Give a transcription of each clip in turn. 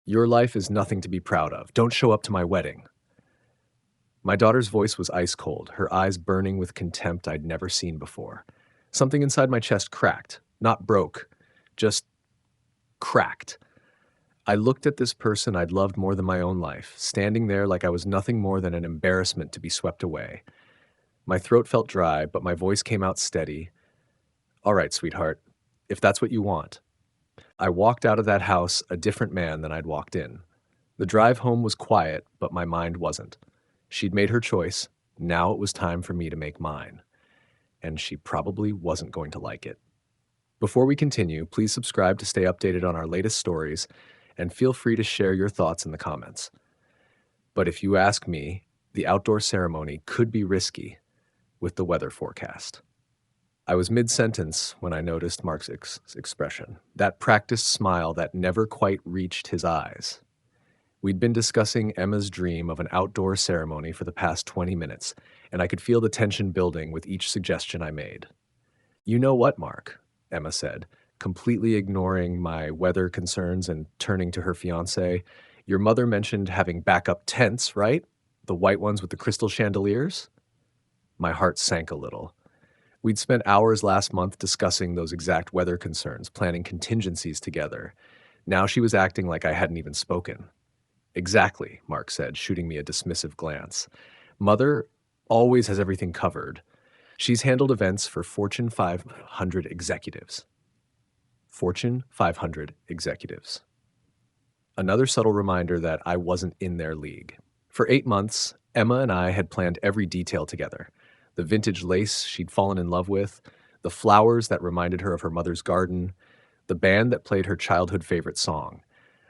Your life is nothing to be proud of. Don't show up to my wedding. My daughter's voice was ice cold, her eyes burning with contempt I'd never seen before. Something inside my chest cracked, not broke, just cracked. I looked at this person I'd loved more than my own life, standing there like I was nothing more than an embarrassment to be swept away. My throat felt dry, but my voice came out steady. All right, sweetheart, if that's what you want. I walked out of that house a different man than I'd walked in. The drive home was quiet, but my mind wasn't. She'd made her choice. Now it was time for me to make mine. And she probably wasn't going to like it. Before we continue, please subscribe to stay updated on our latest stories, and feel free to share your thoughts in the comments. But if you ask me, the outdoor ceremony could be risky with the weather forecast. I was mid-sentence when I noticed Mark's expression, that practiced smile that never quite reached his eyes. We'd been discussing Emma's dream of an outdoor ceremony for the past 20 minutes, and I could feel the tension building with each suggestion I made. You know what, Mark? Emma said, completely ignoring my weather concerns and turning to her fiancé. Your mother mentioned having backup tents, right? The white ones with the crystal chandeliers? My heart sank a little. We'd spent hours last month discussing those exact weather concerns, planning contingencies together. Now she was acting like I hadn't even spoken. Exactly, Mark said, shooting me a dismissive glance. Mother always has everything covered. She's handled events for Fortune 500 executives. Fortune 500 executives. Another subtle reminder that I wasn't in their league. For 8 months, Emma and I had planned every detail together. The vintage lace she'd fallen in love with, the flowers that reminded her of her mother's garden, the band that played her childhood favorite song.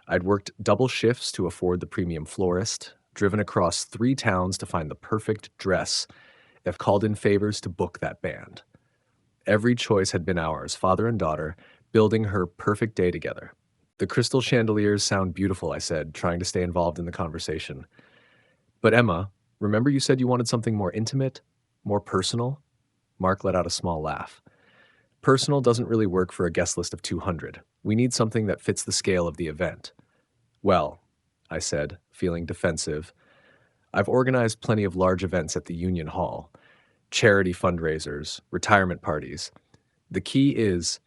I'd worked double shifts to afford the premium florist, driven across 3 towns to find the perfect dress, have called in favors to book that band. Every choice had been ours, father and daughter, building her perfect day together. The crystal chandeliers sound beautiful, I said, trying to stay involved in the conversation. But Emma, remember you said you wanted something more intimate, more personal? Mark let out a small laugh. Personal doesn't really work for a guest list of 200. We need something that fits the scale of the event. Well, I said, feeling defensive, I've organized plenty of large events at the Union Hall. Charity fundraisers, retirement parties. The key is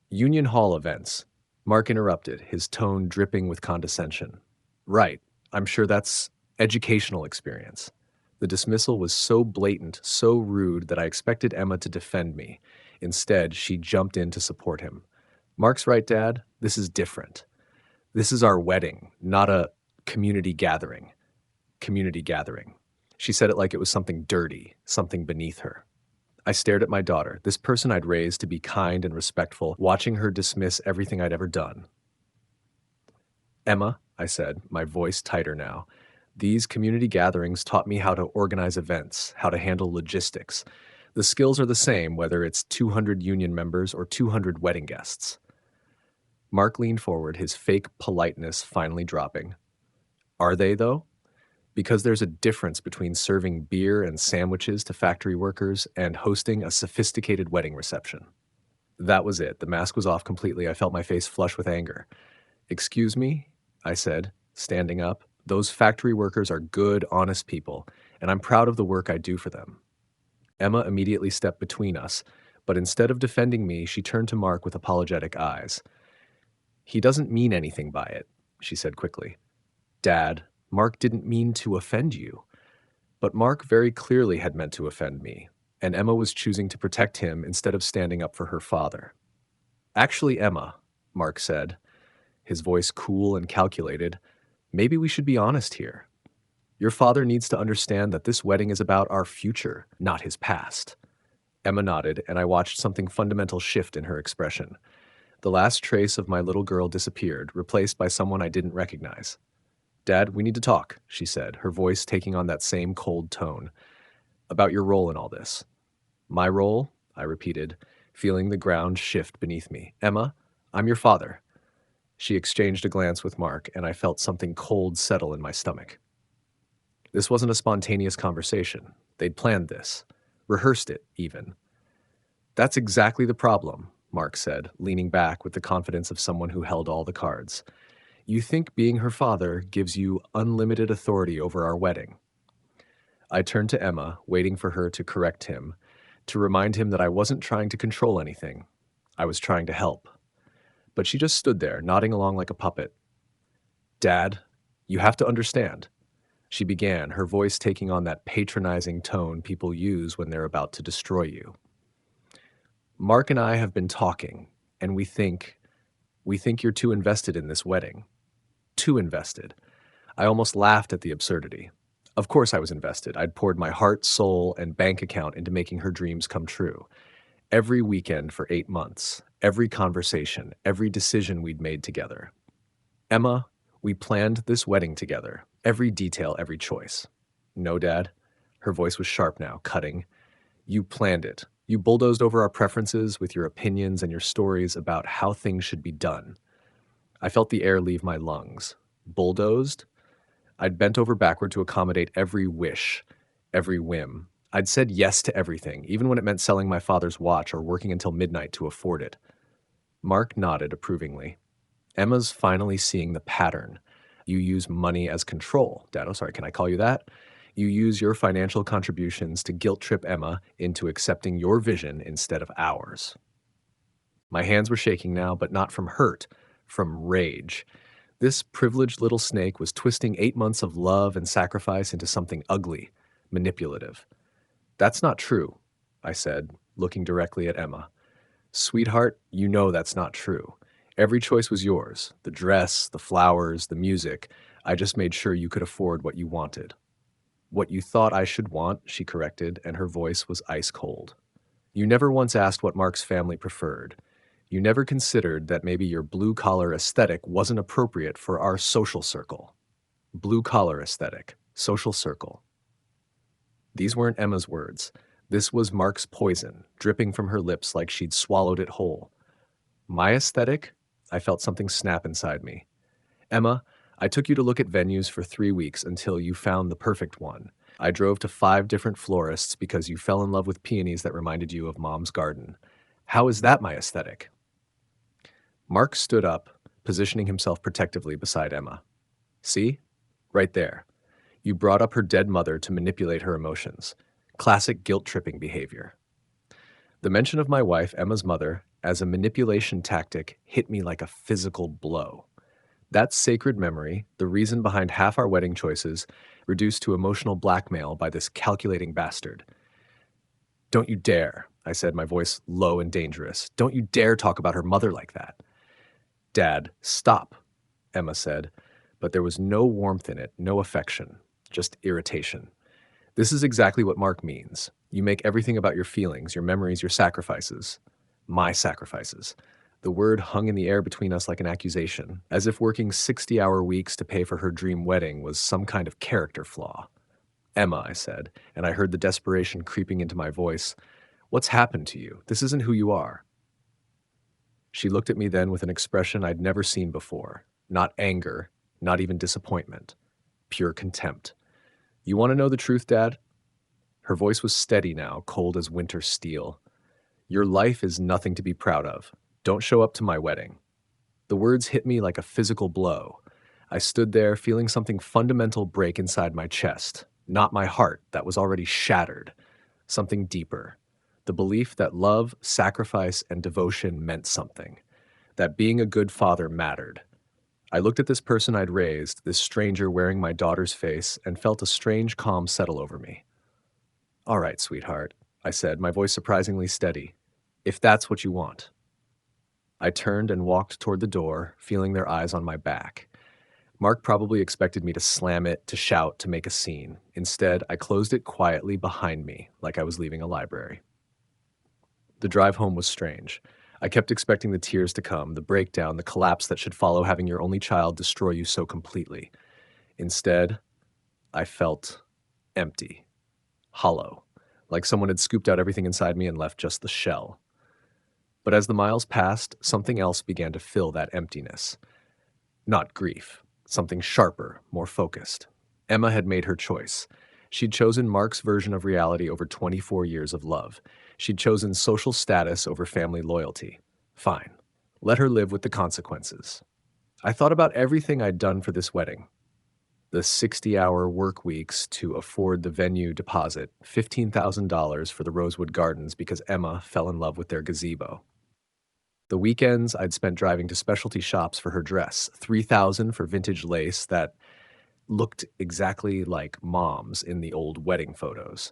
Union Hall events. Mark interrupted, his tone dripping with condescension. Right, I'm sure that's educational experience. The dismissal was so blatant, so rude that I expected Emma to defend me. Instead, she jumped in to support him. Mark's right, Dad. This is different. This is our wedding, not a community gathering. Community gathering. She said it like it was something dirty, something beneath her. I stared at my daughter, this person I'd raised to be kind and respectful, watching her dismiss everything I'd ever done. Emma, I said, my voice tighter now, these community gatherings taught me how to organize events, how to handle logistics. The skills are the same whether it's 200 union members or 200 wedding guests. Mark leaned forward, his fake politeness finally dropping. Are they, though? Because there's a difference between serving beer and sandwiches to factory workers and hosting a sophisticated wedding reception. That was it. The mask was off completely. I felt my face flush with anger. Excuse me, I said, standing up. Those factory workers are good, honest people, and I'm proud of the work I do for them. Emma immediately stepped between us, but instead of defending me, she turned to Mark with apologetic eyes. He doesn't mean anything by it, she said quickly. Dad, Mark didn't mean to offend you. But Mark very clearly had meant to offend me, and Emma was choosing to protect him instead of standing up for her father. Actually, Emma, Mark said, his voice cool and calculated, maybe we should be honest here. Your father needs to understand that this wedding is about our future, not his past. Emma nodded, and I watched something fundamental shift in her expression. The last trace of my little girl disappeared, replaced by someone I didn't recognize. Dad, we need to talk, she said, her voice taking on that same cold tone. About your role in all this. My role? I repeated, feeling the ground shift beneath me. Emma, I'm your father. She exchanged a glance with Mark, and I felt something cold settle in my stomach. This wasn't a spontaneous conversation. They'd planned this. Rehearsed it, even. That's exactly the problem, Mark said, leaning back with the confidence of someone who held all the cards. You think being her father gives you unlimited authority over our wedding. I turned to Emma, waiting for her to correct him, to remind him that I wasn't trying to control anything. I was trying to help. But she just stood there, nodding along like a puppet. Dad, you have to understand, she began, her voice taking on that patronizing tone people use when they're about to destroy you. Mark and I have been talking, and we think you're too invested in this wedding. Too invested. I almost laughed at the absurdity. Of course I was invested. I'd poured my heart, soul, and bank account into making her dreams come true. Every weekend for 8 months, every conversation, every decision we'd made together. Emma, we planned this wedding together. Every detail, every choice. No, Dad. Her voice was sharp now, cutting. You planned it. You bulldozed over our preferences with your opinions and your stories about how things should be done. I felt the air leave my lungs. Bulldozed? I'd bent over backward to accommodate every wish, every whim. I'd said yes to everything, even when it meant selling my father's watch or working until midnight to afford it. Mark nodded approvingly. Emma's finally seeing the pattern. You use money as control. Dad, oh sorry, can I call you that? You use your financial contributions to guilt trip Emma into accepting your vision instead of ours. My hands were shaking now, but not from hurt, from rage. This privileged little snake was twisting 8 months of love and sacrifice into something ugly, manipulative. That's not true, I said, looking directly at Emma. Sweetheart, you know that's not true. Every choice was yours. The dress, the flowers, the music. I just made sure you could afford what you wanted. What you thought I should want, she corrected, and her voice was ice cold. You never once asked what Mark's family preferred. You never considered that maybe your blue-collar aesthetic wasn't appropriate for our social circle. Blue-collar aesthetic, social circle. These weren't Emma's words. This was Mark's poison, dripping from her lips like she'd swallowed it whole. My aesthetic? I felt something snap inside me. Emma, I took you to look at venues for 3 weeks until you found the perfect one. I drove to 5 different florists because you fell in love with peonies that reminded you of Mom's garden. How is that my aesthetic? Mark stood up, positioning himself protectively beside Emma. See? Right there. You brought up her dead mother to manipulate her emotions. Classic guilt-tripping behavior. The mention of my wife, Emma's mother, as a manipulation tactic hit me like a physical blow. That sacred memory, the reason behind half our wedding choices, reduced to emotional blackmail by this calculating bastard. Don't you dare, I said, my voice low and dangerous. Don't you dare talk about her mother like that. Dad, stop, Emma said, but there was no warmth in it, no affection, just irritation. This is exactly what Mark means. You make everything about your feelings, your memories, your sacrifices. My sacrifices. The word hung in the air between us like an accusation, as if working 60-hour weeks to pay for her dream wedding was some kind of character flaw. Emma, I said, and I heard the desperation creeping into my voice. What's happened to you? This isn't who you are. She looked at me then with an expression I'd never seen before. Not anger, not even disappointment. Pure contempt. You want to know the truth, Dad? Her voice was steady now, cold as winter steel. Your life is nothing to be proud of. Don't show up to my wedding. The words hit me like a physical blow. I stood there feeling something fundamental break inside my chest. Not my heart, that was already shattered. Something deeper. The belief that love, sacrifice, and devotion meant something. That being a good father mattered. I looked at this person I'd raised, this stranger wearing my daughter's face, and felt a strange calm settle over me. All right, sweetheart, I said, my voice surprisingly steady. If that's what you want. I turned and walked toward the door, feeling their eyes on my back. Mark probably expected me to slam it, to shout, to make a scene. Instead, I closed it quietly behind me, like I was leaving a library. The drive home was strange. I kept expecting the tears to come, the breakdown, the collapse that should follow having your only child destroy you so completely. Instead, I felt empty, hollow, like someone had scooped out everything inside me and left just the shell. But as the miles passed, something else began to fill that emptiness. Not grief, something sharper, more focused. Emma had made her choice. She'd chosen Mark's version of reality over 24 years of love. She'd chosen social status over family loyalty. Fine. Let her live with the consequences. I thought about everything I'd done for this wedding. The 60-hour work weeks to afford the venue deposit, $15,000 for the Rosewood Gardens because Emma fell in love with their gazebo. The weekends I'd spent driving to specialty shops for her dress, 3,000 for vintage lace that looked exactly like mom's in the old wedding photos.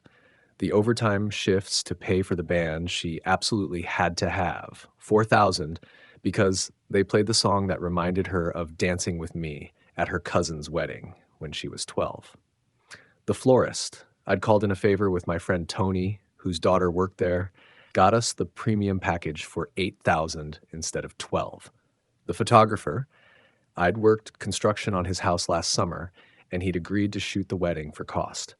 The overtime shifts to pay for the band she absolutely had to have, 4,000, because they played the song that reminded her of dancing with me at her cousin's wedding when she was 12. The florist, I'd called in a favor with my friend Tony, whose daughter worked there, got us the premium package for 8,000 instead of 12. The photographer, I'd worked construction on his house last summer, and he'd agreed to shoot the wedding for cost.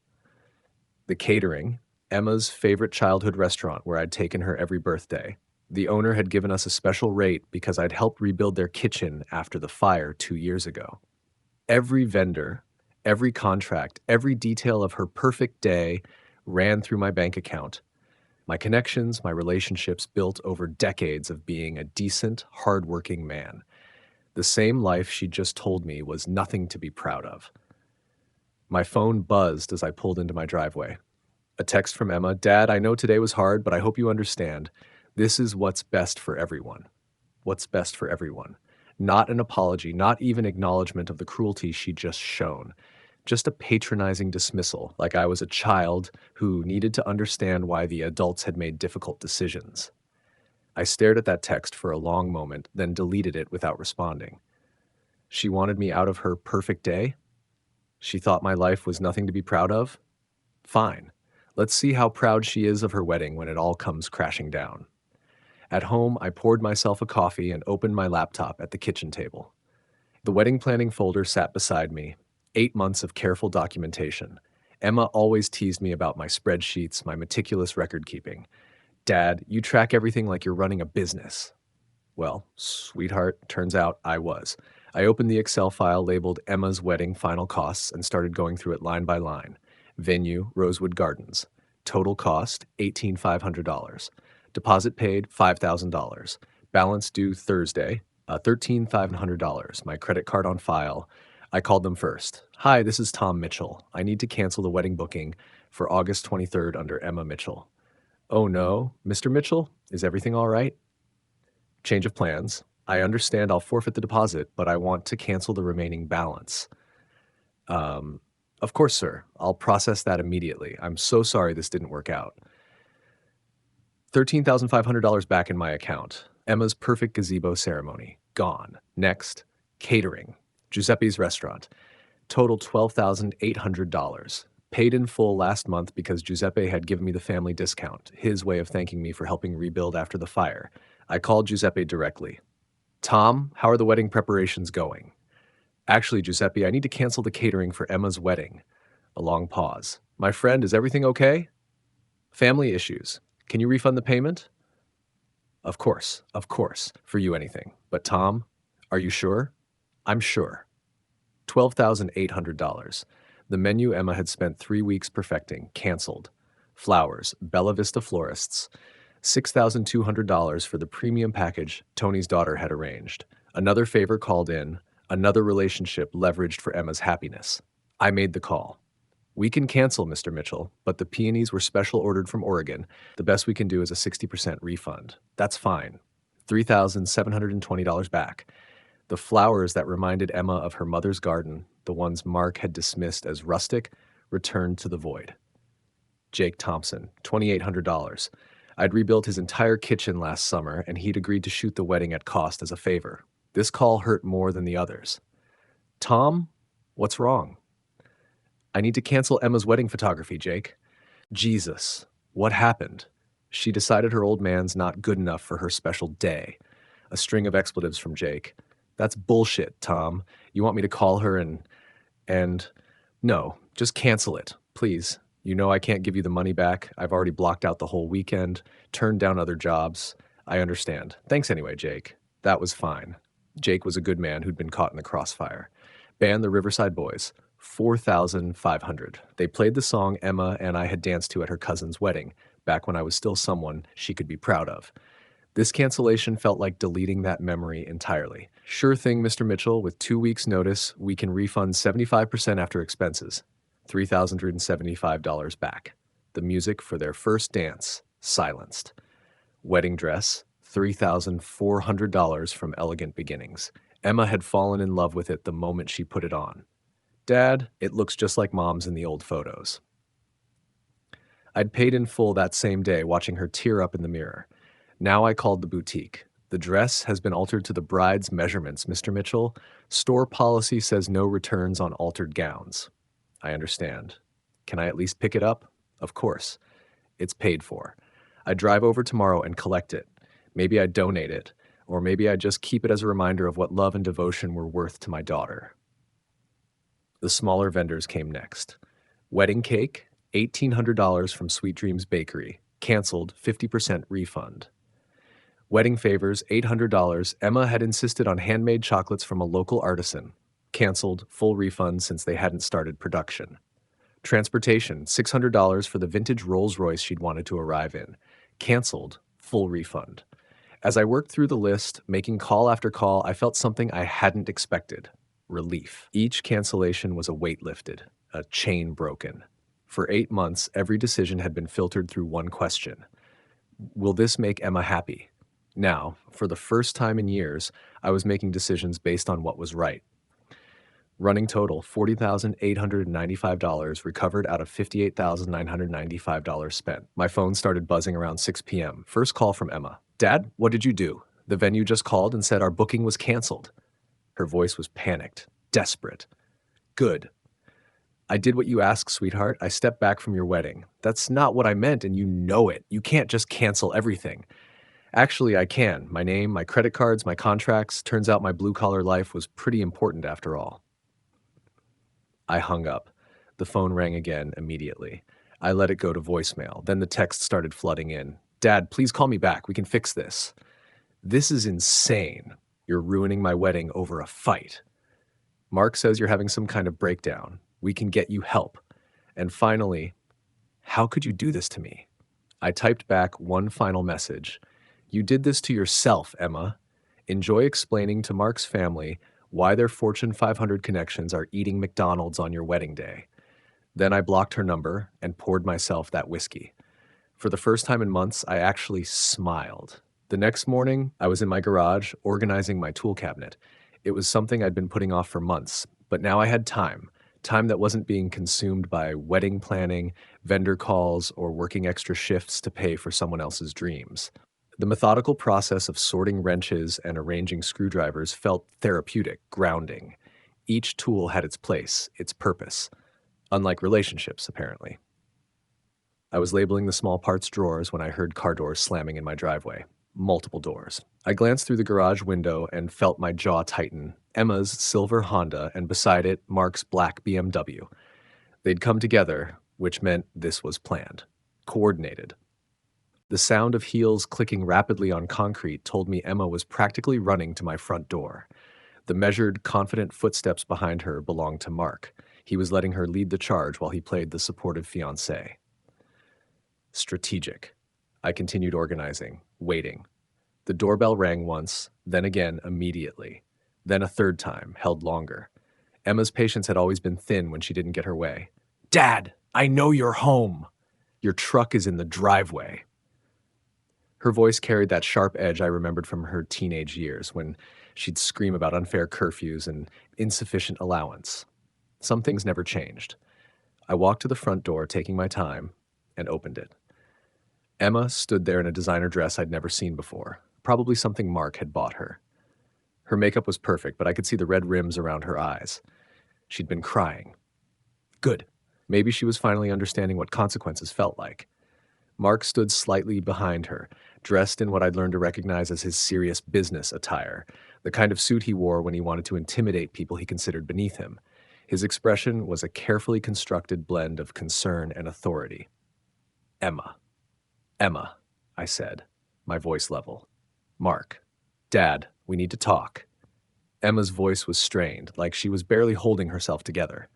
The catering, Emma's favorite childhood restaurant where I'd taken her every birthday. The owner had given us a special rate because I'd helped rebuild their kitchen after the fire 2 years ago. Every vendor, every contract, every detail of her perfect day ran through my bank account. My connections, my relationships built over decades of being a decent, hardworking man. The same life she just told me was nothing to be proud of. My phone buzzed as I pulled into my driveway. A text from Emma, "Dad, I know today was hard, but I hope you understand. This is what's best for everyone." What's best for everyone. Not an apology, not even acknowledgement of the cruelty she'd just shown. Just a patronizing dismissal, like I was a child who needed to understand why the adults had made difficult decisions. I stared at that text for a long moment, then deleted it without responding. She wanted me out of her perfect day? She thought my life was nothing to be proud of? Fine. Let's see how proud she is of her wedding when it all comes crashing down. At home, I poured myself a coffee and opened my laptop at the kitchen table. The wedding planning folder sat beside me, 8 months of careful documentation. Emma always teased me about my spreadsheets, my meticulous record keeping. "Dad, you track everything like you're running a business." Well, sweetheart, turns out I was. I opened the Excel file labeled Emma's wedding final costs and started going through it line by line. Venue, Rosewood Gardens. Total cost, $18,500. Deposit paid, $5,000. Balance due Thursday, $13,500. My credit card on file. I called them first. "Hi, this is Tom Mitchell. I need to cancel the wedding booking for August 23rd under Emma Mitchell." "Oh no, Mr. Mitchell, is everything all right?" "Change of plans. I understand I'll forfeit the deposit, but I want to cancel the remaining balance." Um, of course, sir. I'll process that immediately. I'm so sorry this didn't work out. $13,500 back in my account. Emma's perfect gazebo ceremony. Gone. Next. Catering. Giuseppe's restaurant. Total $12,800. Paid in full last month because Giuseppe had given me the family discount, his way of thanking me for helping rebuild after the fire. I called Giuseppe directly. "Tom, how are the wedding preparations going?" "Actually, Giuseppe, I need to cancel the catering for Emma's wedding." A long pause. "My friend, is everything okay?" "Family issues. Can you refund the payment?" Of course, for you anything. But Tom, are you sure?" "I'm sure." $12,800. The menu Emma had spent 3 weeks perfecting, canceled. Flowers, Bella Vista Florists. $6,200 for the premium package Tony's daughter had arranged. Another favor called in, another relationship leveraged for Emma's happiness. I made the call. "We can cancel, Mr. Mitchell, but the peonies were special ordered from Oregon. The best we can do is a 60% refund." "That's fine." $3,720 back. The flowers that reminded Emma of her mother's garden, the ones Mark had dismissed as rustic, returned to the void. Jake Thompson, $2,800. I'd rebuilt his entire kitchen last summer, and he'd agreed to shoot the wedding at cost as a favor. This call hurt more than the others. "Tom, what's wrong?" "I need to cancel Emma's wedding photography, Jake." Jesus, what happened? She decided her old man's not good enough for her special day. A string of expletives from Jake. "That's bullshit, Tom. You want me to call her and no, just cancel it, please. You know I can't give you the money back. I've already blocked out the whole weekend, turned down other jobs. I understand. Thanks anyway, Jake." That was fine. Jake was a good man who'd been caught in the crossfire. Band the Riverside Boys. 4,500. They played the song Emma and I had danced to at her cousin's wedding, back when I was still someone she could be proud of. This cancellation felt like deleting that memory entirely. Sure thing, Mr. Mitchell, with 2 weeks' notice, we can refund 75% after expenses. $3,375 back. The music for their first dance, silenced. Wedding dress, $3,400 from Elegant Beginnings. Emma had fallen in love with it the moment she put it on. Dad, it looks just like Mom's in the old photos. I'd paid in full that same day, watching her tear up in the mirror. Now I called the boutique. The dress has been altered to the bride's measurements, Mr. Mitchell. Store policy says no returns on altered gowns. I understand. Can I at least pick it up? Of course. It's paid for. I drive over tomorrow and collect it. Maybe I donate it, or maybe I just keep it as a reminder of what love and devotion were worth to my daughter. The smaller vendors came next. Wedding cake, $1,800 from Sweet Dreams Bakery. Canceled, 50% refund. Wedding favors, $800. Emma had insisted on handmade chocolates from a local artisan. Canceled, full refund since they hadn't started production. Transportation, $600 for the vintage Rolls-Royce she'd wanted to arrive in. Canceled, full refund. As I worked through the list, making call after call, I felt something I hadn't expected. Relief. Each cancellation was a weight lifted, a chain broken. For 8 months, every decision had been filtered through one question. Will this make Emma happy? Now, for the first time in years, I was making decisions based on what was right. Running total, $40,895 recovered out of $58,995 spent. My phone started buzzing around 6 p.m. First call from Emma. Dad, what did you do? The venue just called and said our booking was canceled. Her voice was panicked, desperate. Good. I did what you asked, sweetheart. I stepped back from your wedding. That's not what I meant, and you know it. You can't just cancel everything. Actually, I can. My name, my credit cards, my contracts. Turns out my blue-collar life was pretty important after all. I hung up. The phone rang again immediately. I let it go to voicemail. Then the text started flooding in. Dad, please call me back. We can fix this. This is insane. You're ruining my wedding over a fight. Mark says you're having some kind of breakdown. We can get you help. And finally, how could you do this to me? I typed back one final message. You did this to yourself, Emma. Enjoy explaining to Mark's family why their Fortune 500 connections are eating McDonald's on your wedding day. Then I blocked her number and poured myself that whiskey. For the first time in months, I actually smiled. The next morning, I was in my garage organizing my tool cabinet. It was something I'd been putting off for months, but now I had time that wasn't being consumed by wedding planning, vendor calls, or working extra shifts to pay for someone else's dreams. The methodical process of sorting wrenches and arranging screwdrivers felt therapeutic, grounding. Each tool had its place, its purpose. Unlike relationships, apparently. I was labeling the small parts drawers when I heard car doors slamming in my driveway. Multiple doors. I glanced through the garage window and felt my jaw tighten. Emma's silver Honda, and beside it, Mark's black BMW. They'd come together, which meant this was planned. Coordinated. The sound of heels clicking rapidly on concrete told me Emma was practically running to my front door. The measured, confident footsteps behind her belonged to Mark. He was letting her lead the charge while he played the supportive fiancé. Strategic. I continued organizing, waiting. The doorbell rang once, then again immediately. Then a third time, held longer. Emma's patience had always been thin when she didn't get her way. Dad, I know you're home. Your truck is in the driveway. Her voice carried that sharp edge I remembered from her teenage years when she'd scream about unfair curfews and insufficient allowance. Some things never changed. I walked to the front door, taking my time, and opened it. Emma stood there in a designer dress I'd never seen before, probably something Mark had bought her. Her makeup was perfect, but I could see the red rims around her eyes. She'd been crying. Good. Maybe she was finally understanding what consequences felt like. Mark stood slightly behind her, dressed in what I'd learned to recognize as his serious business attire, the kind of suit he wore when he wanted to intimidate people he considered beneath him. His expression was a carefully constructed blend of concern and authority. Emma. Emma, I said, my voice level. Mark. Dad, we need to talk. Emma's voice was strained, like she was barely holding herself together.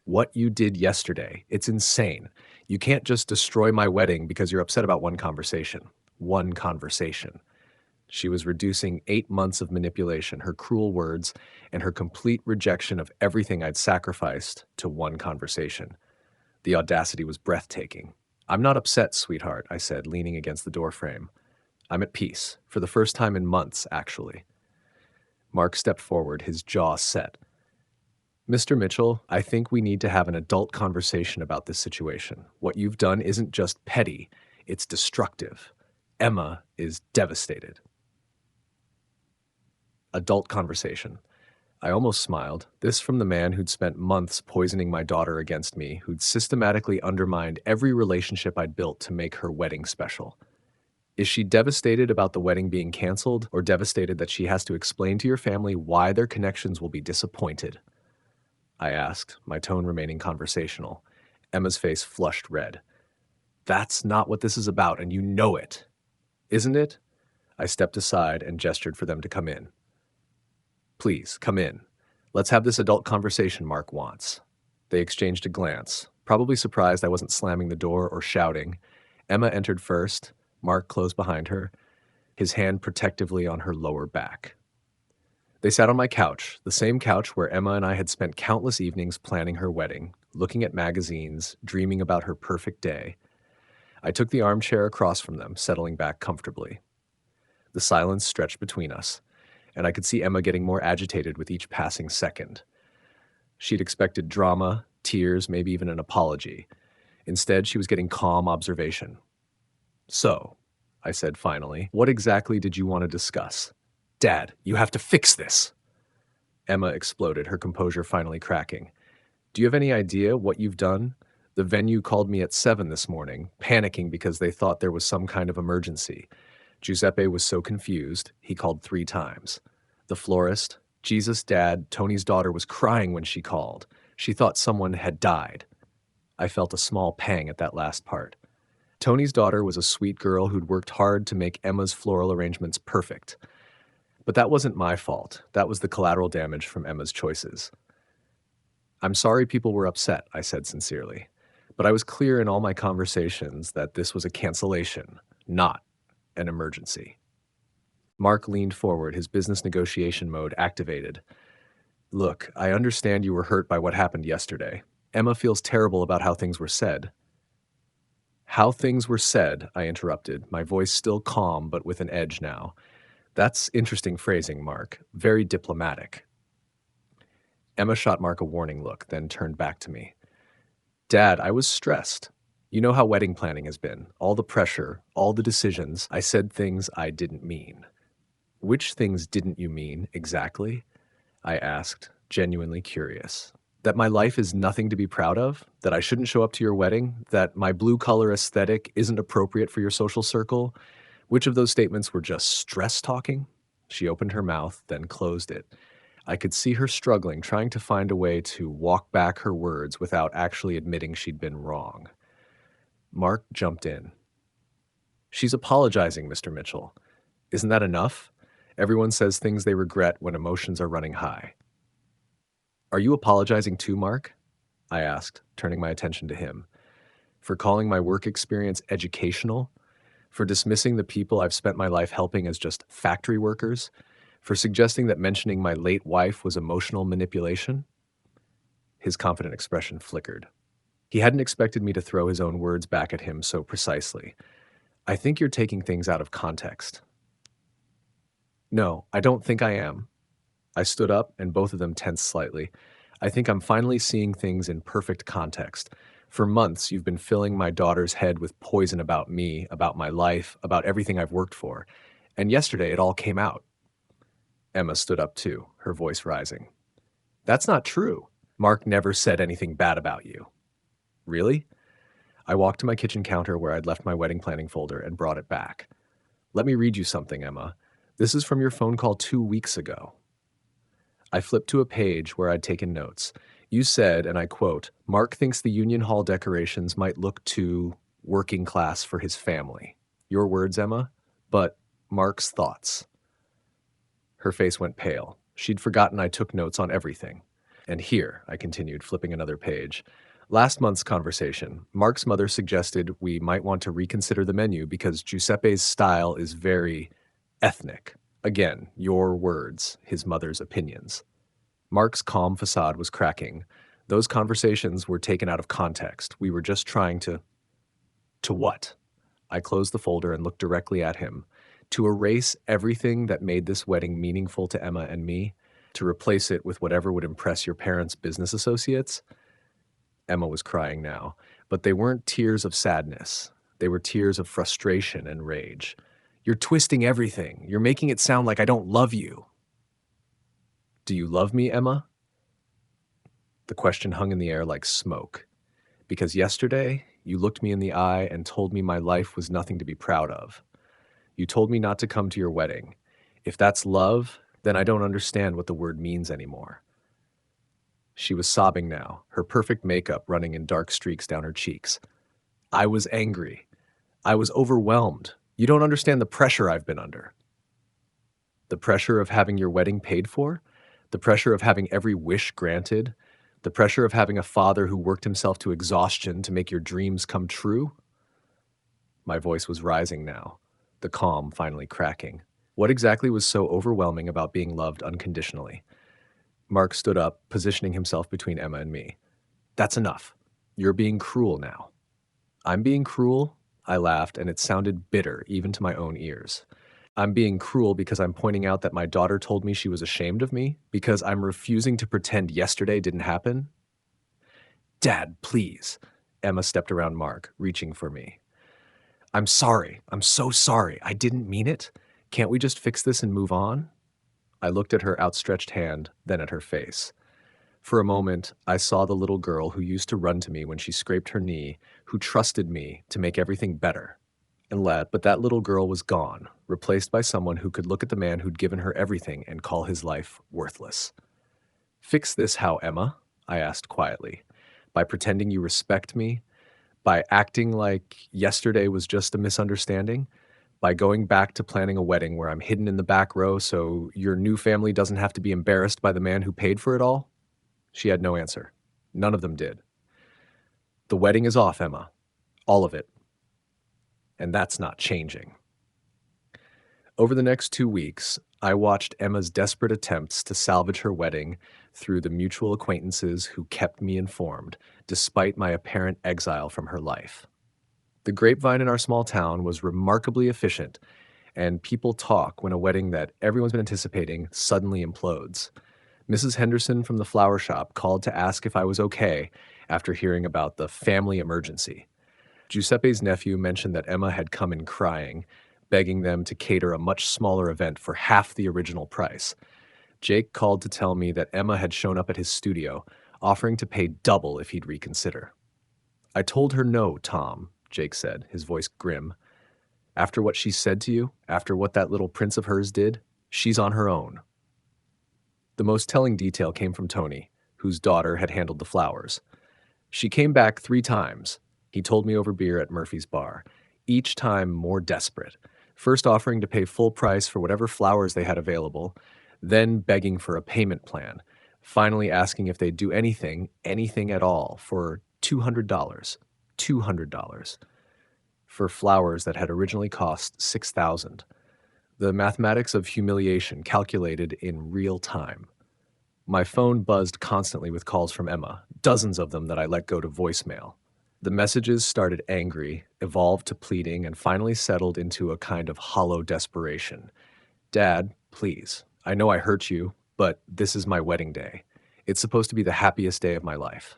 What you did yesterday, it's insane. You can't just destroy my wedding because you're upset about one conversation. One conversation. She was reducing 8 months of manipulation, her cruel words, and her complete rejection of everything I'd sacrificed to one conversation. The audacity was breathtaking. "I'm not upset, sweetheart," I said, leaning against the doorframe. "I'm at peace, for the first time in months, actually." Mark stepped forward, his jaw set. "Mr. Mitchell, I think we need to have an adult conversation about this situation. What you've done isn't just petty, it's destructive. Emma is devastated." Adult conversation. I almost smiled. This from the man who'd spent months poisoning my daughter against me, who'd systematically undermined every relationship I'd built to make her wedding special. Is she devastated about the wedding being canceled, or devastated that she has to explain to your family why their connections will be disappointed? I asked, my tone remaining conversational. Emma's face flushed red. "That's not what this is about, and you know it." "Isn't it?" I stepped aside and gestured for them to come in. "Please, come in. Let's have this adult conversation Mark wants." They exchanged a glance, probably surprised I wasn't slamming the door or shouting. Emma entered first. Mark closed behind her, his hand protectively on her lower back. They sat on my couch, the same couch where Emma and I had spent countless evenings planning her wedding, looking at magazines, dreaming about her perfect day. I took the armchair across from them, settling back comfortably. The silence stretched between us, and I could see Emma getting more agitated with each passing second. She'd expected drama, tears, maybe even an apology. Instead, she was getting calm observation. "So," I said finally, "what exactly did you want to discuss?" "Dad, you have to fix this!" Emma exploded, her composure finally cracking. "Do you have any idea what you've done? The venue called me at 7 this morning, panicking because they thought there was some kind of emergency. Giuseppe was so confused, he called 3 times. The florist, Jesus' dad, Tony's daughter was crying when she called. She thought someone had died." I felt a small pang at that last part. Tony's daughter was a sweet girl who'd worked hard to make Emma's floral arrangements perfect. But that wasn't my fault. That was the collateral damage from Emma's choices. "I'm sorry people were upset," I said sincerely. But I was clear in all my conversations that this was a cancellation, not an emergency. Mark leaned forward, his business negotiation mode activated. "Look, I understand you were hurt by what happened yesterday. Emma feels terrible about how things were said." "How things were said," I interrupted, my voice still calm but with an edge now. "That's interesting phrasing, Mark. Very diplomatic." Emma shot Mark a warning look, then turned back to me. "Dad, I was stressed. You know how wedding planning has been. All the pressure, all the decisions. I said things I didn't mean." "Which things didn't you mean, exactly?" I asked, genuinely curious. "That my life is nothing to be proud of? That I shouldn't show up to your wedding? That my blue-collar aesthetic isn't appropriate for your social circle? Which of those statements were just stress talking?" She opened her mouth, then closed it. I could see her struggling, trying to find a way to walk back her words without actually admitting she'd been wrong. Mark jumped in. "She's apologizing, Mr. Mitchell. Isn't that enough? Everyone says things they regret when emotions are running high." "Are you apologizing too, Mark?" I asked, turning my attention to him. "For calling my work experience educational? For dismissing the people I've spent my life helping as just factory workers? For suggesting that mentioning my late wife was emotional manipulation?" His confident expression flickered. He hadn't expected me to throw his own words back at him so precisely. "I think you're taking things out of context." "No, I don't think I am." I stood up, and both of them tensed slightly. "I think I'm finally seeing things in perfect context. For months, you've been filling my daughter's head with poison about me, about my life, about everything I've worked for. And yesterday, it all came out." Emma stood up too, her voice rising. "That's not true. Mark never said anything bad about you." "Really?" I walked to my kitchen counter where I'd left my wedding planning folder and brought it back. "Let me read you something, Emma. This is from your phone call 2 weeks ago." I flipped to a page where I'd taken notes. You said, and I quote, "Mark thinks the Union Hall decorations might look too working class for his family." Your words, Emma, but Mark's thoughts. Her face went pale. She'd forgotten I took notes on everything. "And here," I continued, flipping another page. "Last month's conversation, Mark's mother suggested we might want to reconsider the menu because Giuseppe's style is very ethnic. Again, your words, his mother's opinions. Mark's calm facade was cracking. Those conversations were taken out of context. We were just trying to. To what? I closed the folder and looked directly at him. To erase everything that made this wedding meaningful to Emma and me? To replace it with whatever would impress your parents' business associates? Emma was crying now, but they weren't tears of sadness. They were tears of frustration and rage. You're twisting everything. You're making it sound like I don't love you. Do you love me, Emma? The question hung in the air like smoke. Because yesterday, you looked me in the eye and told me my life was nothing to be proud of. You told me not to come to your wedding. If that's love, then I don't understand what the word means anymore. She was sobbing now, her perfect makeup running in dark streaks down her cheeks. I was angry. I was overwhelmed. You don't understand the pressure I've been under. The pressure of having your wedding paid for? The pressure of having every wish granted? The pressure of having a father who worked himself to exhaustion to make your dreams come true? My voice was rising now, the calm finally cracking. What exactly was so overwhelming about being loved unconditionally? Mark stood up, positioning himself between Emma and me. That's enough. You're being cruel now. I'm being cruel? I laughed, and it sounded bitter even to my own ears. I'm being cruel because I'm pointing out that my daughter told me she was ashamed of me, because I'm refusing to pretend yesterday didn't happen? Dad, please. Emma stepped around Mark, reaching for me. I'm sorry. I'm so sorry. I didn't mean it. Can't we just fix this and move on? I looked at her outstretched hand, then at her face. For a moment, I saw the little girl who used to run to me when she scraped her knee, who trusted me to make everything better. But that little girl was gone, replaced by someone who could look at the man who'd given her everything and call his life worthless. Fix this how, Emma? I asked quietly. By pretending you respect me? By acting like yesterday was just a misunderstanding? By going back to planning a wedding where I'm hidden in the back row so your new family doesn't have to be embarrassed by the man who paid for it all? She had no answer. None of them did. The wedding is off, Emma. All of it. And that's not changing. Over the next 2 weeks, I watched Emma's desperate attempts to salvage her wedding through the mutual acquaintances who kept me informed, despite my apparent exile from her life. The grapevine in our small town was remarkably efficient, and people talk when a wedding that everyone's been anticipating suddenly implodes. Mrs. Henderson from the flower shop called to ask if I was okay after hearing about the family emergency. Giuseppe's nephew mentioned that Emma had come in crying, begging them to cater a much smaller event for half the original price. Jake called to tell me that Emma had shown up at his studio, offering to pay double if he'd reconsider. I told her no, Tom, Jake said, his voice grim. After what she said to you, after what that little prince of hers did, she's on her own. The most telling detail came from Tony, whose daughter had handled the flowers. She came back 3 times, he told me over beer at Murphy's bar, each time more desperate, first offering to pay full price for whatever flowers they had available, then begging for a payment plan, finally asking if they'd do anything at all, for $200, for flowers that had originally cost $6,000. The mathematics of humiliation calculated in real time. My phone buzzed constantly with calls from Emma, dozens of them that I let go to voicemail. The messages started angry, evolved to pleading, and finally settled into a kind of hollow desperation. Dad, please, I know I hurt you, but this is my wedding day. It's supposed to be the happiest day of my life.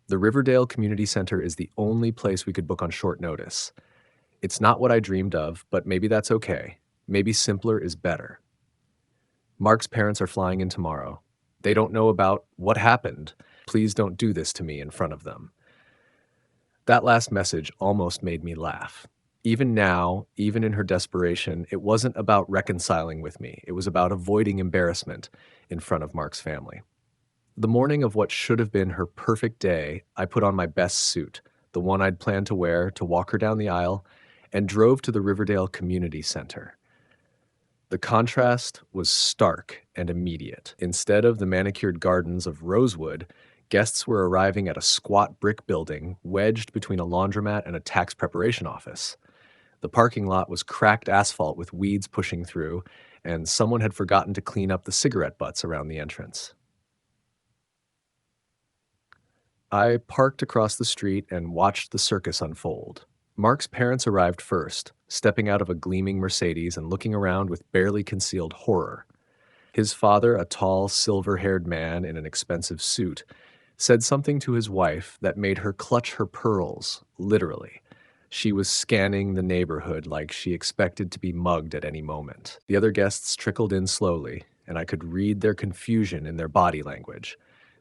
The Riverdale Community Center is the only place we could book on short notice. It's not what I dreamed of, but maybe that's okay. Maybe simpler is better. Mark's parents are flying in tomorrow. They don't know about what happened. Please don't do this to me in front of them. That last message almost made me laugh. Even now, even in her desperation, it wasn't about reconciling with me. It was about avoiding embarrassment in front of Mark's family. The morning of what should have been her perfect day, I put on my best suit, the one I'd planned to wear to walk her down the aisle, and drove to the Riverdale Community Center. The contrast was stark and immediate. Instead of the manicured gardens of Rosewood, guests were arriving at a squat brick building wedged between a laundromat and a tax preparation office. The parking lot was cracked asphalt with weeds pushing through, and someone had forgotten to clean up the cigarette butts around the entrance. I parked across the street and watched the circus unfold. Mark's parents arrived first, stepping out of a gleaming Mercedes and looking around with barely concealed horror. His father, a tall, silver haired man in an expensive suit, said something to his wife that made her clutch her pearls, literally. She was scanning the neighborhood like she expected to be mugged at any moment. The other guests trickled in slowly, and I could read their confusion in their body language.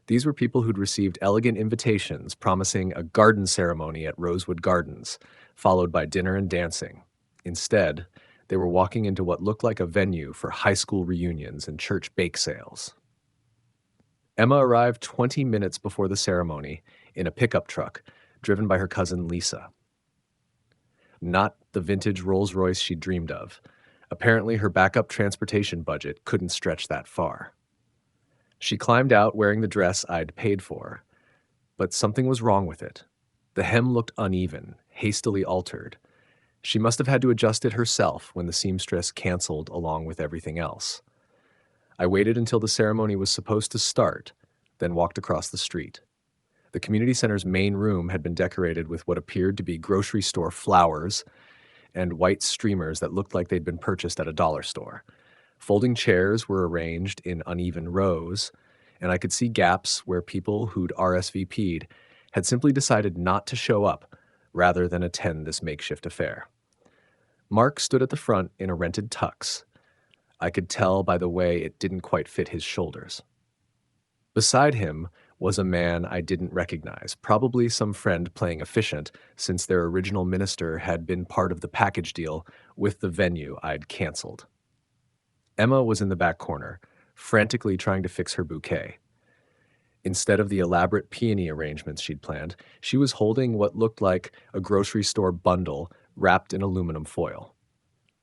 These were people who'd received elegant invitations promising a garden ceremony at Rosewood Gardens, followed by dinner and dancing. Instead, they were walking into what looked like a venue for high school reunions and church bake sales. Emma arrived 20 minutes before the ceremony in a pickup truck driven by her cousin Lisa. Not the vintage Rolls-Royce she dreamed of. Apparently, her backup transportation budget couldn't stretch that far. She climbed out wearing the dress I'd paid for, but something was wrong with it. The hem looked uneven, hastily altered. She must have had to adjust it herself when the seamstress canceled along with everything else. I waited until the ceremony was supposed to start, then walked across the street. The community center's main room had been decorated with what appeared to be grocery store flowers and white streamers that looked like they'd been purchased at a dollar store. Folding chairs were arranged in uneven rows, and I could see gaps where people who'd RSVP'd had simply decided not to show up rather than attend this makeshift affair. Mark stood at the front in a rented tux. I could tell by the way it didn't quite fit his shoulders. Beside him was a man I didn't recognize, probably some friend playing efficient since their original minister had been part of the package deal with the venue I'd canceled. Emma was in the back corner, frantically trying to fix her bouquet. Instead of the elaborate peony arrangements she'd planned, she was holding what looked like a grocery store bundle wrapped in aluminum foil.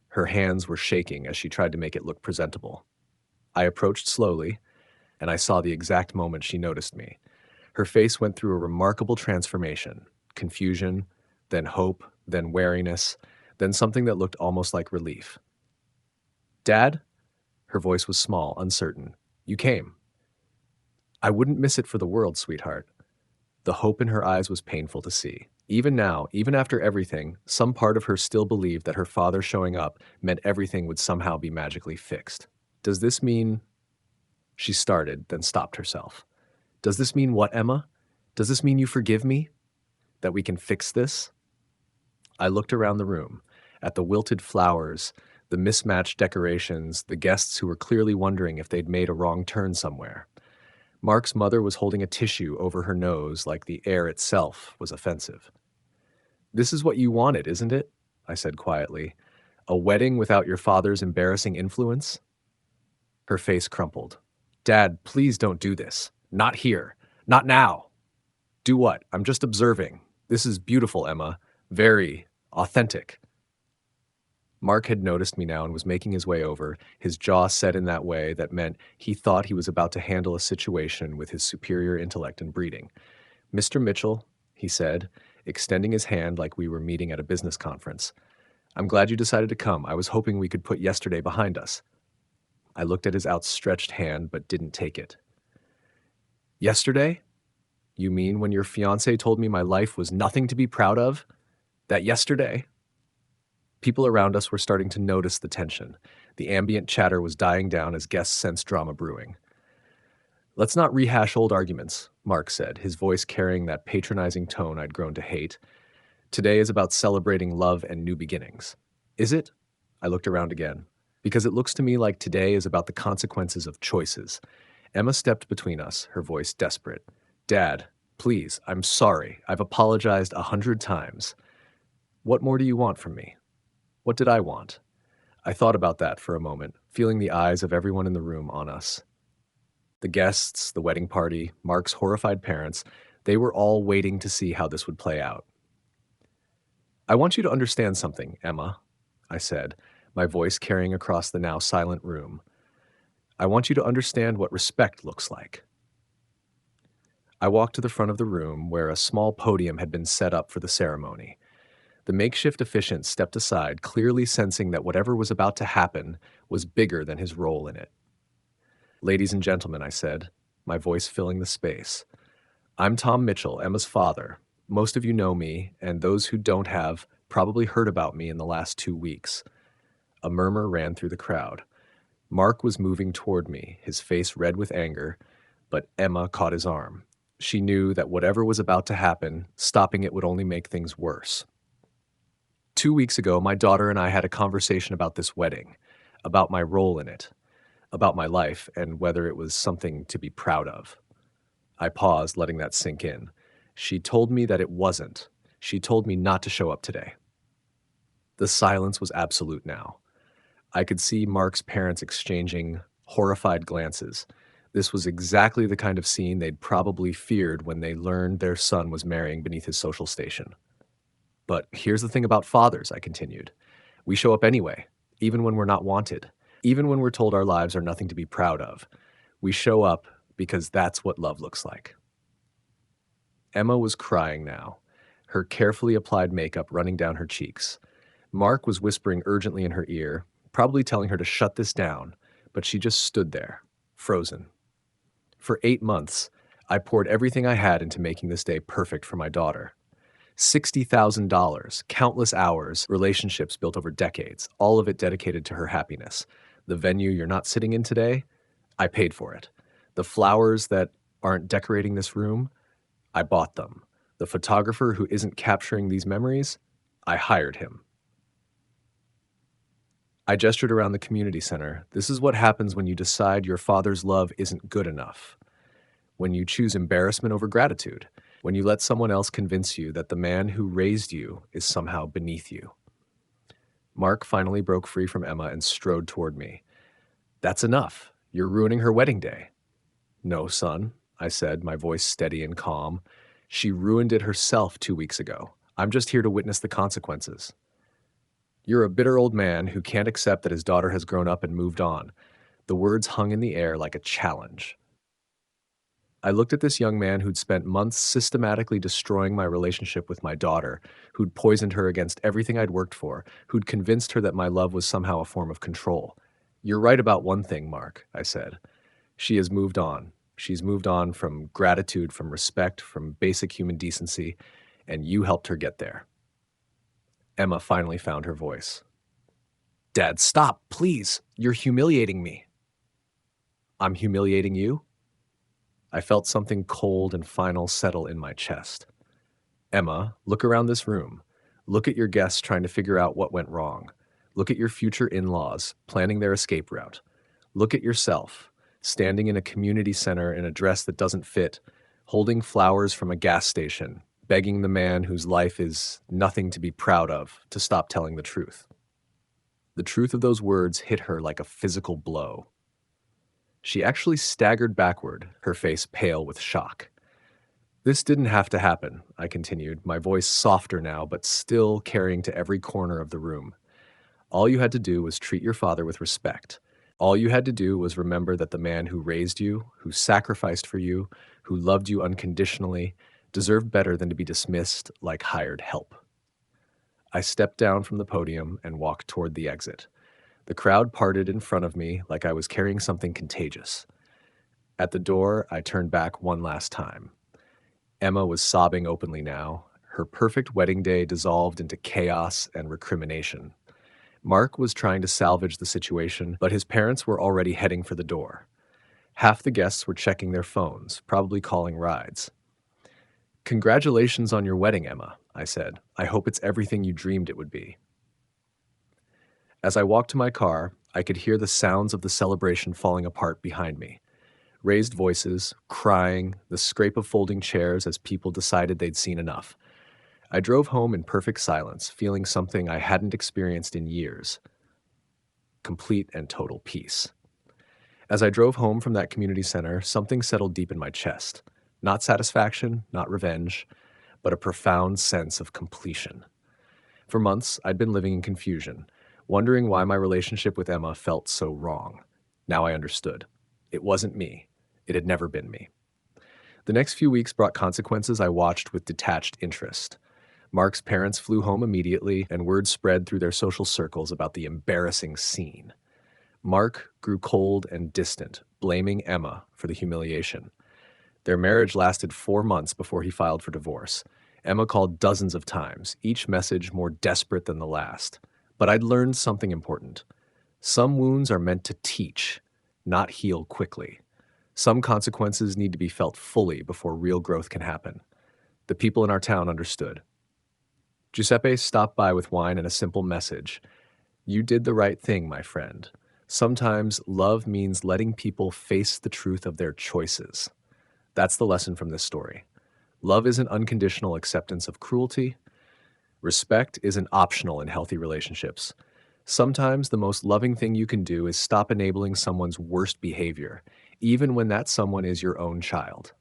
Her hands were shaking as she tried to make it look presentable. I approached slowly, and I saw the exact moment she noticed me. Her face went through a remarkable transformation: confusion, then hope, then wariness, then something that looked almost like relief. "Dad?" Her voice was small, uncertain. "You came." "I wouldn't miss it for the world, sweetheart." The hope in her eyes was painful to see. Even now, even after everything, some part of her still believed that her father showing up meant everything would somehow be magically fixed. "Does this mean—" She started, then stopped herself. "Does this mean what, Emma? Does this mean you forgive me? That we can fix this?" I looked around the room, at the wilted flowers, the mismatched decorations, the guests who were clearly wondering if they'd made a wrong turn somewhere. Mark's mother was holding a tissue over her nose like the air itself was offensive. "This is what you wanted, isn't it?" I said quietly. "A wedding without your father's embarrassing influence?" Her face crumpled. "Dad, please don't do this. Not here. Not now." "Do what? I'm just observing. This is beautiful, Emma. Very authentic." Mark had noticed me now and was making his way over, his jaw set in that way that meant he thought he was about to handle a situation with his superior intellect and breeding. "Mr. Mitchell," he said, extending his hand like we were meeting at a business conference. "I'm glad you decided to come. I was hoping we could put yesterday behind us." I looked at his outstretched hand but didn't take it. "Yesterday? You mean when your fiancé told me my life was nothing to be proud of? That yesterday?" People around us were starting to notice the tension. The ambient chatter was dying down as guests sensed drama brewing. "Let's not rehash old arguments," Mark said, his voice carrying that patronizing tone I'd grown to hate. "Today is about celebrating love and new beginnings." "Is it?" I looked around again. "Because it looks to me like today is about the consequences of choices." Emma stepped between us, her voice desperate. "Dad, please, I'm sorry. I've apologized 100 times. What more do you want from me?" What did I want? I thought about that for a moment, feeling the eyes of everyone in the room on us. The guests, the wedding party, Mark's horrified parents, they were all waiting to see how this would play out. "I want you to understand something, Emma," I said, my voice carrying across the now silent room. "I want you to understand what respect looks like." I walked to the front of the room where a small podium had been set up for the ceremony. The makeshift officiant stepped aside, clearly sensing that whatever was about to happen was bigger than his role in it. "Ladies and gentlemen," I said, my voice filling the space, "I'm Tom Mitchell, Emma's father. Most of you know me, and those who don't have probably heard about me in the last 2 weeks." A murmur ran through the crowd. Mark was moving toward me, his face red with anger, but Emma caught his arm. She knew that whatever was about to happen, stopping it would only make things worse. 2 weeks ago, my daughter and I had a conversation about this wedding, about my role in it, about my life, and whether it was something to be proud of. I paused, letting that sink in. She told me that it wasn't. She told me not to show up today. The silence was absolute now. I could see Mark's parents exchanging horrified glances. This was exactly the kind of scene they'd probably feared when they learned their son was marrying beneath his social station. "But here's the thing about fathers," I continued. "We show up anyway, even when we're not wanted, even when we're told our lives are nothing to be proud of. We show up because that's what love looks like." Emma was crying now, her carefully applied makeup running down her cheeks. Mark was whispering urgently in her ear, probably telling her to shut this down, but she just stood there, frozen. For 8 months, I poured everything I had into making this day perfect for my daughter. $60,000, countless hours, relationships built over decades, all of it dedicated to her happiness. The venue you're not sitting in today, I paid for it. The flowers that aren't decorating this room, I bought them. The photographer who isn't capturing these memories, I hired him. I gestured around the community center. This is what happens when you decide your father's love isn't good enough. When you choose embarrassment over gratitude. When you let someone else convince you that the man who raised you is somehow beneath you. Mark finally broke free from Emma and strode toward me. "That's enough. You're ruining her wedding day." "No, son," I said, my voice steady and calm. "She ruined it herself 2 weeks ago. I'm just here to witness the consequences." "You're a bitter old man who can't accept that his daughter has grown up and moved on." The words hung in the air like a challenge. I looked at this young man who'd spent months systematically destroying my relationship with my daughter, who'd poisoned her against everything I'd worked for, who'd convinced her that my love was somehow a form of control. "You're right about one thing, Mark," I said. "She has moved on. She's moved on from gratitude, from respect, from basic human decency, and you helped her get there." Emma finally found her voice. "Dad, stop, please. You're humiliating me." "I'm humiliating you?" I felt something cold and final settle in my chest. "Emma, look around this room. Look at your guests trying to figure out what went wrong. Look at your future in-laws planning their escape route. Look at yourself, standing in a community center in a dress that doesn't fit, holding flowers from a gas station, begging the man whose life is nothing to be proud of to stop telling the truth." The truth of those words hit her like a physical blow. She actually staggered backward, her face pale with shock. "This didn't have to happen," I continued, my voice softer now, but still carrying to every corner of the room. "All you had to do was treat your father with respect. All you had to do was remember that the man who raised you, who sacrificed for you, who loved you unconditionally, deserved better than to be dismissed like hired help." I stepped down from the podium and walked toward the exit. The crowd parted in front of me like I was carrying something contagious. At the door, I turned back one last time. Emma was sobbing openly now, her perfect wedding day dissolved into chaos and recrimination. Mark was trying to salvage the situation, but his parents were already heading for the door. Half the guests were checking their phones, probably calling rides. "Congratulations on your wedding, Emma," I said. "I hope it's everything you dreamed it would be." As I walked to my car, I could hear the sounds of the celebration falling apart behind me. Raised voices, crying, the scrape of folding chairs as people decided they'd seen enough. I drove home in perfect silence, feeling something I hadn't experienced in years. Complete and total peace. As I drove home from that community center, something settled deep in my chest. Not satisfaction, not revenge, but a profound sense of completion. For months, I'd been living in confusion, wondering why my relationship with Emma felt so wrong. Now I understood. It wasn't me. It had never been me. The next few weeks brought consequences I watched with detached interest. Mark's parents flew home immediately, and word spread through their social circles about the embarrassing scene. Mark grew cold and distant, blaming Emma for the humiliation. Their marriage lasted 4 months before he filed for divorce. Emma called dozens of times, each message more desperate than the last. But I'd learned something important. Some wounds are meant to teach, not heal quickly. Some consequences need to be felt fully before real growth can happen. The people in our town understood. Giuseppe stopped by with wine and a simple message. You did the right thing, my friend. Sometimes love means letting people face the truth of their choices. That's the lesson from this story. Love isn't unconditional acceptance of cruelty. Respect isn't optional in healthy relationships. Sometimes the most loving thing you can do is stop enabling someone's worst behavior, even when that someone is your own child.